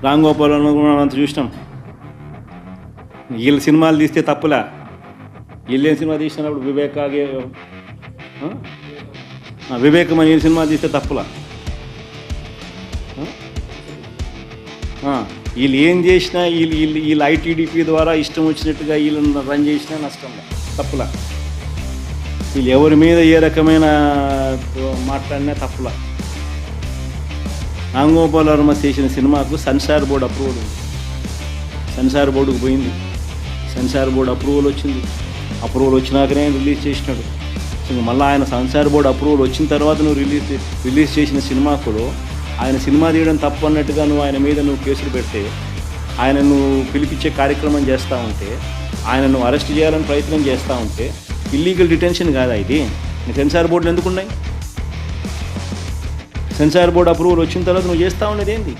రామ్ గోపాల్ అంత చూసినాం. వీళ్ళ సినిమాలు తీస్తే తప్పులా? వీళ్ళు ఏం సినిమా తీసినప్పుడు వివేకం అని సినిమా తీస్తే తప్పులా? వీళ్ళు ఏం చేసినా వీళ్ళు ఐటీడీపీ ద్వారా ఇష్టం వచ్చినట్టుగా వీళ్ళని రన్ చేసినా నష్టం తప్పులా? వీళ్ళు ఎవరి మీద ఏ రకమైన మాట్లాడినా తప్పులా? రామ్ గోపాల్ వర్మ చేసిన సినిమాకు సెన్సార్ బోర్డు అప్రూవల్ ఉంది. సెన్సార్ బోర్డుకు పోయింది, సెన్సార్ బోర్డు అప్రూవల్ వచ్చింది. అప్రూవల్ వచ్చినాకనే రిలీజ్ చేసినాడు. మళ్ళీ ఆయన సెన్సార్ బోర్డు అప్రూవల్ వచ్చిన తర్వాత నువ్వు రిలీజ్ చేసిన సినిమాకులో ఆయన సినిమా తీయడం తప్పు అన్నట్టుగా నువ్వు ఆయన మీద కేసులు పెడితే, ఆయన నువ్వు పిలిపించే కార్యక్రమం చేస్తూ ఉంటే, ఆయన నువ్వు అరెస్ట్ చేయాలని ప్రయత్నం చేస్తూ ఉంటే ఇల్లీగల్ డిటెన్షన్ కాదా ఇది? సెన్సార్ బోర్డులు ఎందుకు ఉన్నాయి? సెన్సార్ బోర్డు అప్రూవల్ వచ్చిన తర్వాత నువ్వు చేస్తూ ఉండేది ఏంది?